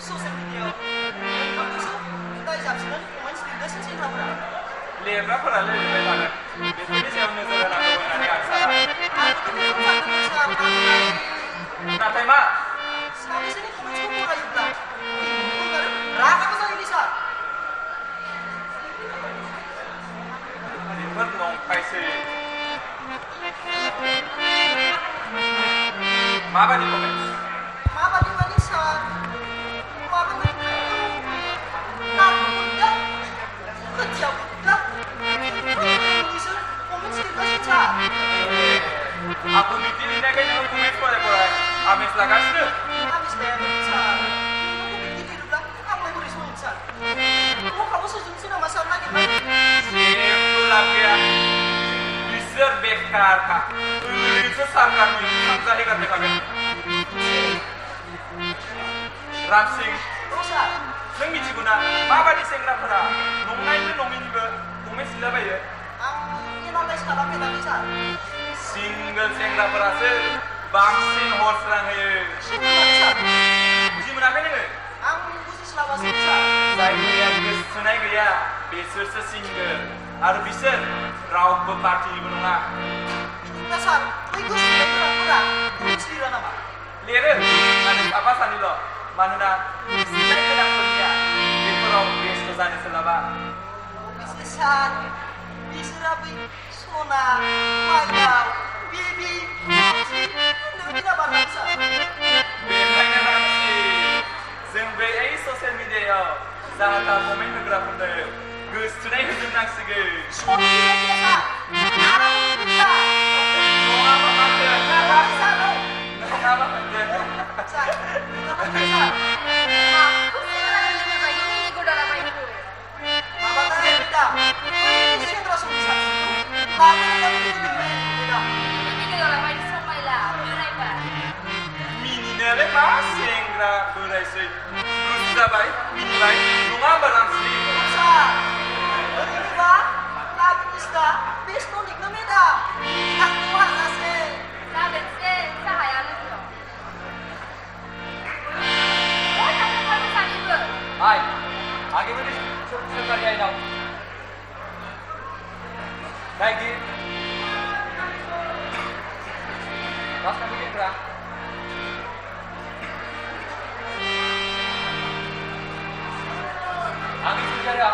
Social मिडियायाव नोंथांखौसो दाय जाबसिननानै comments लिरगासिनो सेंग्राफोरा लिरग्राफोरा लिरबाय थागोन बेफोरनि सायाव नोजोर होनांगौ होननानै आं साना नाथाय मा साबेसेनि कमेन्ट्सखौ फरायोब्ला रागाबो जायोलै सार बेफोर नंखायसै माबादि कमेन्ट्स माबादि माने सार माबादि नारखुदा खोथिया बुदा बिसोर कमेन्ट्स लिरगासिनो सार aku bikin ini kayak jangan komen korai amis lah kasih amis deh saar aku bikin itu lah aku yang beri sulit saar kamu sejumsi nama saar lagi kan itu lagi ya bisa bekar kak itu sarkan sampai hari kata kami ramsing saar neng biji guna apa di sengra pera nongai itu nongi juga komen sila bayar ini namanya sekarang kita saar single sengra berhasil vaksin horse rangai uji menakan ini ang uji selama sisa saya lihat kesunai gaya besar single harus bisa raup berparti menengah dasar itu sudah kurang sendiri nama lihat ada apa sani lo mana saya kenal punya itu raup besar sani selama bisnisan diserabi sona mayau bibi masih tidak berasa बेखायनो रामसि जों बे social मिडियायाव जाहाथा comment होग्राफोरनो गोसोथोनाय होजोबनांसिगोन social media नङाबा माथो Minilere mas sengra berai gusta baik minilai nunga baramsi sa ini ba lagi nista besno nikna meda tak tua nase sabetse sahaya lu oh tak apa tadi bu hai आगे बढ़े सरकारी I now lagi रास्ता में क्या आगे बिcara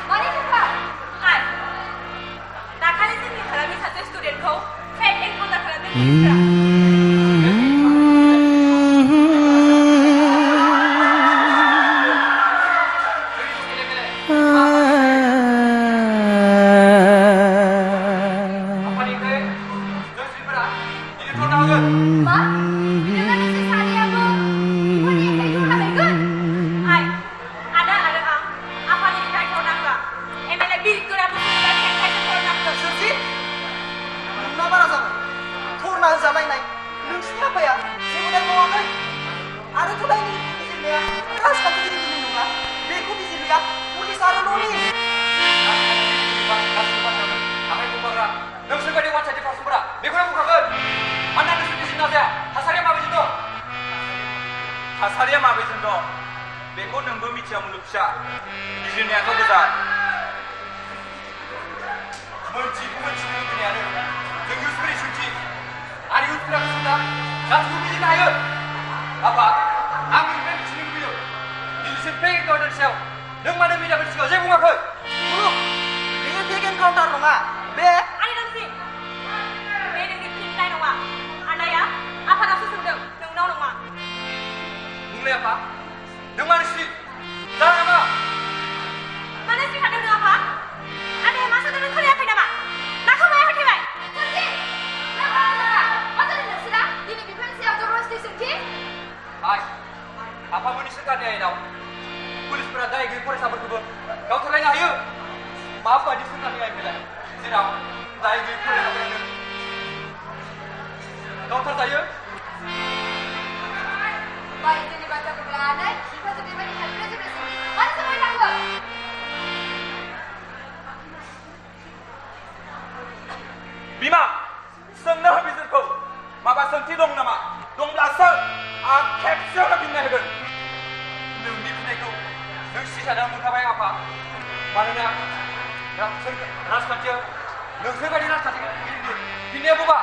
mari coba hai दाखालि जोंनि हालामनि सासे स्टुडेन्टखौ फेक एनकाउन्टार खालामदों थासारिया माबायदि दं बेखौ नोंबो मिथिया मुलुग फिसा बिजिरनायाथ' गोजान मोनथिनो लुबैनायानो जों इउथफोरनि सुथि आरो इउथफोरा सुदा गासिबो बिजिरनो हायो आफा आं नोंनिफ्राय मिथिनो लुबैयो दिनैसिम फेक एनकाउन्टारनि सायाव नों मानो मिडियाफोरनि सिगाङाव जेबो बुङाखै मुलुग बेयो फेक एनकाउन्टार नङा बे आनि दामसि बे नोंनि फिननाय नङा आदाया आफानावसो सोंदों नोंनाव नङा बुंलाय आफा नों मानसि जानो नामा मानो सिखादों नों आफा आदाया मा सानदों नों खोनायाखै नामा ना खोमाया होथेबाय सोंथि मा जादों नोंसोरा दिनै बिफांनि सायाव जबरदस्ति सोंथि हाय आफामोननि सोरखारनि आयेनाव पुलिसफोरा दाय गैयै फरायसाफोरखौबो गावथारलायनो हायो माबायदि सोरखारनि आयेन बेलाय जेराव दाय गैयै फरायसाफोरनो गावथारजायो बाय जोंनि बाथ्राखौ लानानै बिफाजों बेबायदि खालामनो जोबनोसै मानो सोंबाय थाखो बिमा सोंनो हो बिसोरखौ माबा सोंथि दं नामा मानोना राजखान्थियाव नोंसोर बायदि राजखान्थिखौ फिननाया बबा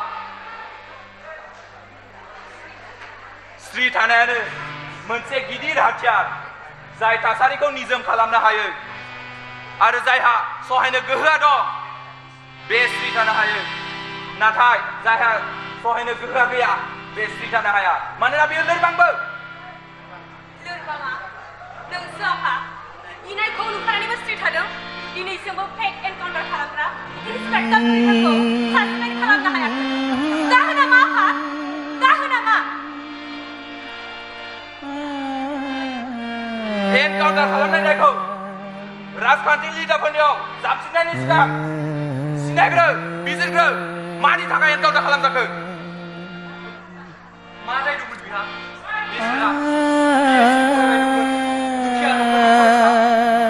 स्रि थानायानो मोनसे गिदिर हाथियार जाय थासारिखौ निजोम खालामनो हायो आरो जायहा सहायनो गोहोआ दं बे स्रि थानो हायो नाथाय जायहा सहायनो गोहोआ गैया बे स्रि थानो हाया मानोना बेयो लोरबांबो लोरबाङा नोंसो आफा इनायखौ नुखानानैबो स्रि थादों दिनैसिमबो फेक एनकाउन्टार खालामग्रा इन्सपेक्टर फोरखौ सासपेन्ड खालामनो हायाखै जाहोना मा आफा जाहोना मा एनकाउन्टार खालामनाय दायखौ राजखान्थि लिडारफोरनियाव जाबसिननायनि सिगां सिनायग्रो बिजिरग्रो मानि थाखाय एनकाउन्टार खालामजाखो मा दाय दंमोन बिहा बिसोरा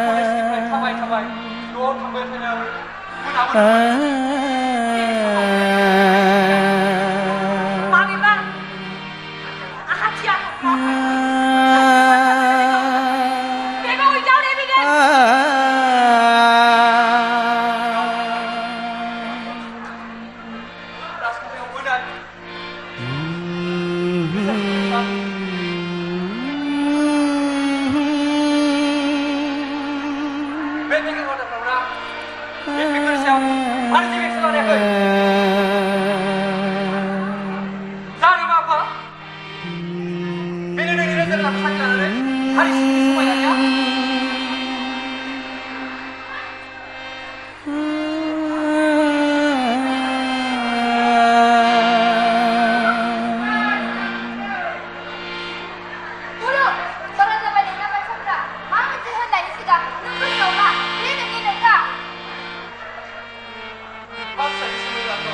कलेजनिफ्राय थाबाय थाबाय न'आव थांबाय थानायाव माबेबा हाथियार बेबो without evidence राजखान्थियाव बोनाय बे पेकिं अर्डारफ्रावना बे पेकिंनि सायाव आरो जेबो एक्सन लायाखै जानो मा आफा बेनो नोंनि नोजोर साखि लानानै हारि सिबिनो समाय लानाया Boro, jangan sampai dengan baca मा मोनसे होननायनि सिगां नों गोसोआव ला बे नोंनि नोंगा बाथ्रानि सोमोन्दैआथ'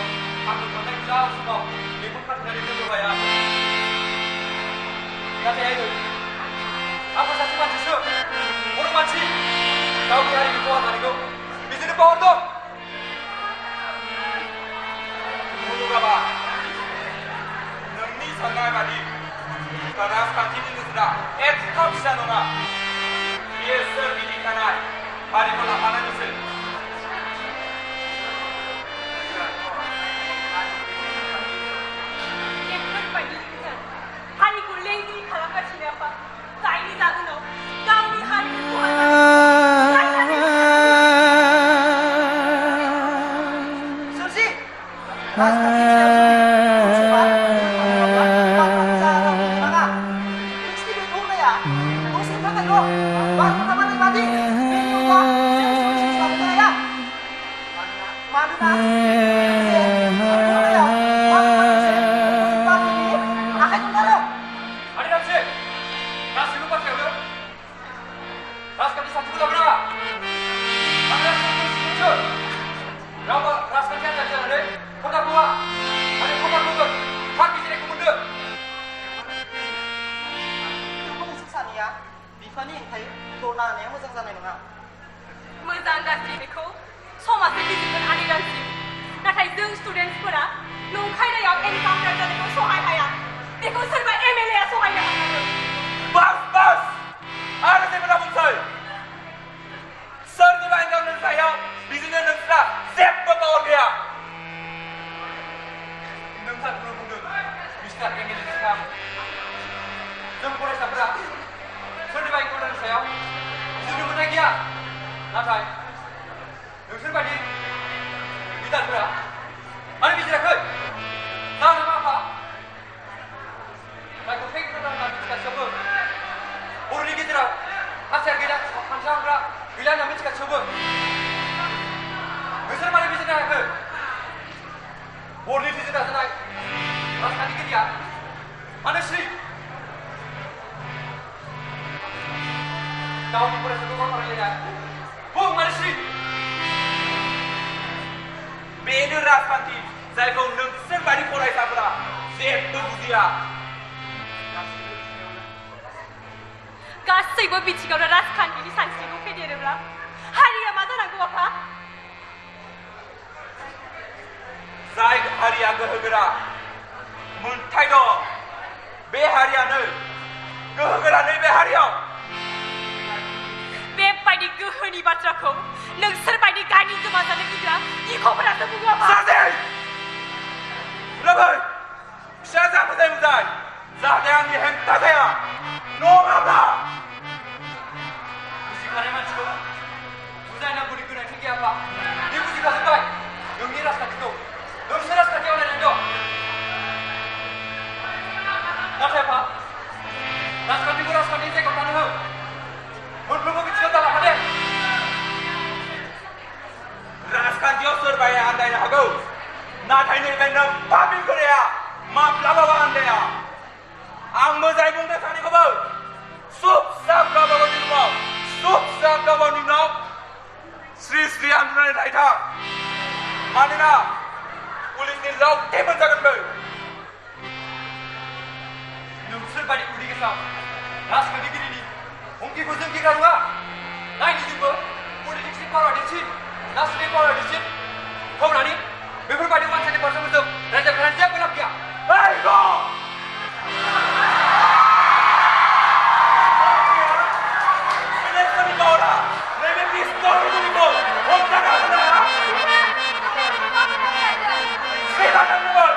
आंबो थांनाय गोलाव समाव मेगन खाथेनानै दोननो हाया नाथाय आङो आंबो सासे मानसिसो बर' मानसि गावनि हारिनि खहा जानायखौ बिदिनो पावार दं मुलुगाबा नोंनि साननाय बादि राजखान्थिनि नोजोरा एथ' फिसा नङा बेयो सोरगिदिं थानाय हारिखौ लाफानानैसो बेफोरबायदि हारिखौ लेंगिरि खालामगासिनो आफा जायनि जाहोनाव गावनि हारिनि खहा सोरजि राजखान्थिनि सायाव जुदि नङा नोंसिनि बे बुंनाया दसेनि थाखायल' बारखौ थानानै बादि बेनि अनगा जेबो सलुसन लाबोनो हाया मानोना बे बुंनायाव आखाइ दं आरो आरो रामसे गासैबो बाथ्रायावनो राजखान्थि सान्थिखौ लाबोनाङा आं राजखान्थिखौ सिबिसो रावबो राजखान्थि आनजाद जानानै खदार होआ आरो खदार होगोन थार बिजिरनायखौ मोनदों थेवबो नोंसोर सानैया बिफानि हेंथायै धरना होनाया मोजां जानाय नङा मोजां गाज्रि बेखौ समाजो बिजिरगोन आंनि गाज्रि नाथाय जों स्टुडेन्टसफोरा नंखायनायाव एनकाउन्टार जानायखौ सहाय हाया बेखौ सोरबा एमएलए आ सहायनो हानांगौ बास बास आरो जेबो दाबुंसै सोरनिबा एनकाउन्टारनि सायाव बिदिनो नोंस्रा जेबो पावार गैया नोंथांखौनो बुंदों मिस्टार एमएलए सिगां जों फरायसाफोरा सोरनिबा एनकाउन्टारनि सायाव बिजिरनो मोननाय गैया नाथाय नोंसोरबायदि लिडारफोरा मानो बिजिराखै जानो मा आफा जायखौ फेक एनकाउन्टार होनना मिथिगासेयावबो बर'नि गेजेराव हाथियार गैला फान्जा हमग्रा गैला होनना मिथिगासेयावबो नोंसोर मानो बिजिरनो हायाखै बर'नि बिजिरना जानाय राजखान्थिगिरिया मानो स्रि गावनि फरायसाखौ फरायलायनाय बुं मानो स्रि बेनो राजखान्थि जायखौ नोंसोरबायदि फरायसाफोरा जेबो बुजिया गासैबो बिथिङावनो राजखान्थिनि सानस्रिखौ फेदेरोब्ला हारिया मा जानांगौ आफा जाय हारिया गोहोगोरा मोन्थाय दं बे हारियानो गोहोगोरा नैबे हारियाव बेबायदि गोहोनि बाथ्राखौ आंखौ नोंसोरबायदि गायनि जमा जानो गिग्रा गिख'फोरासो बुङो आफा। सासे लोगो फिसा जा मोजाङै मोजां जाहाथे आंनि हेंथा जाया नङाब्ला बुजिखानाय मानसिखौ बुजायनांगौनि गोनांथि गैया आफा। बे बुजिखाजोब्बाय नोंनि राजखान्थिखौ नोंसोर राजखान्थियाव नायनानै दं। नाथाय आफा राजखान्थिखौ राजखान्थिनि जायगायाव थानो हो। मोनफ्रोमबो बिथिङाव दालाफादे राजखान्थियाव सोरबाया आन्दायनो हागौ नाथाय नैबे नों पाबि गोराया माब्लाबाबो आन्दाया। आं मोजाङै बुंनो सानैखौबो चुपचाप गावबागावनि रुमाव चुपचाप गावबागावनि उनाव स्रि स्रि उन्दुनानै थाबाय था। मानोना पुलिसनि लावथि मोनजागोनबो। नोंसोर बायदि उदै गेसाव राजखान्थिगिरिनि हुमखिखौ जों गिग्रा नङा। नायनि जोंबो पलिटिक्सनि पावार देरसिन राजखान्थिनि पावार देरसिन थेवब्लानि बेफोरबायदि मानसिनि बाथ्राफोरजों रायज्लायनानै जेबो लाब गैया। ओइ र' इलेक्सननि पावारा नैबे पिस्तलफोरनिखौ हमथानो हागोन ना हाया? सिगांनांगौमोन।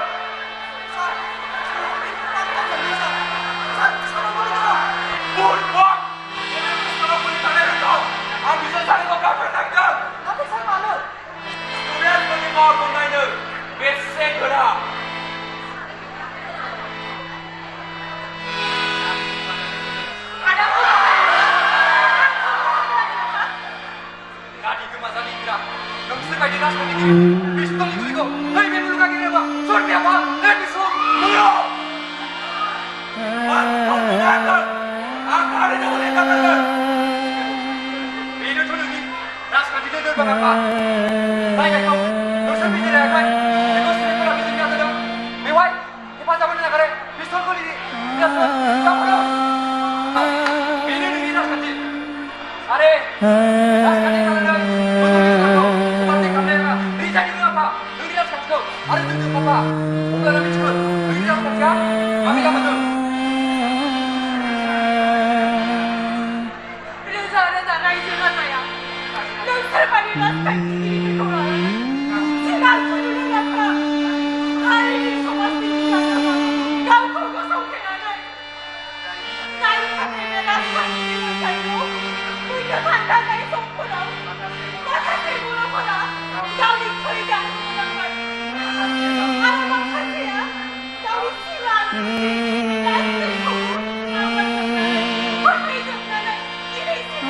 आं बिसोर सानैखौ गाबज्रिनांगोन। नाथाय सार मानो? स्टुडेन्टफोरनि पावारखौ नायनो बेसे गोरा। गारि गोमाजानो गिग्रा नोंसोर बायदि राजखान्थिगिरि पिस्तलनि गुलिखौ नैबे मुलुगा गिरोबा सोर गैयाबा नैबे सुबुं मुलुग आं थारैनो हनै गाबनांगोन। बेनोथ' नोंनि राजखान्थिनि लोरबां आफा। जायगाखौ नोंसोर बिजिरायाखै बेखौ सुबुंफोरा बिजिरनो नाजादों। बेवहाय हेफाजाब होनो नागारै पिस्तल गुलिनि गाबफोराव बेनो नोंनि राजखान्थि। आरे राजखान्थि खालामनानै मोदोमनि खालामनाया रिजायनि नङा आफा नोंनि राजखान्थिखौ आरो जोंजों आफा अब्लानो मिथिगोन नोंनि राजखान्थिया माबे लामाजों। रोजा रोजा रायजो राजाया नोंसोरबायदि राजखान्थिगिरिफोरखौ लानानै सिगां सुजुनो हारिनि समाजनि बिखायाव गावखौ गसंथेनानै जायनि थाखाय बे राजखान्थिनि मोनथायखौ फैनो सानजानाय समफोराव माखासे बर'फोरा गावनि थै गारहोनांबाय आरो माखासेया गावनि सिमां गासैखौबो फोथायजोबनानै दिनैसिम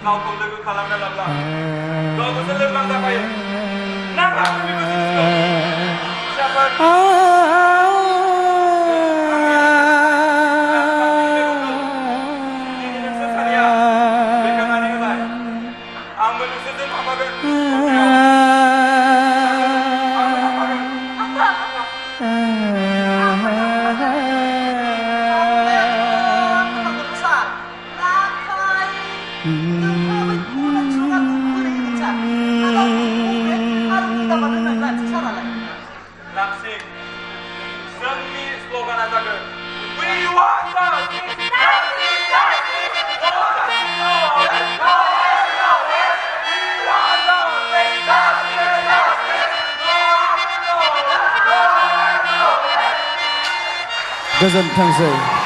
गावखौ लोगो खालामना लाब्ला गावखौसो लोरबां जाखायो। नांला बेखौ जिनिसखौ फिसाफोर नोंसोर सानैया बेखेवनानै होबाय। आंबो नोंसोरजों थाफागोन। जोंनि स्ल'गाना जागोन We want justice! Justice! Justice! Goजोन्थोंसै।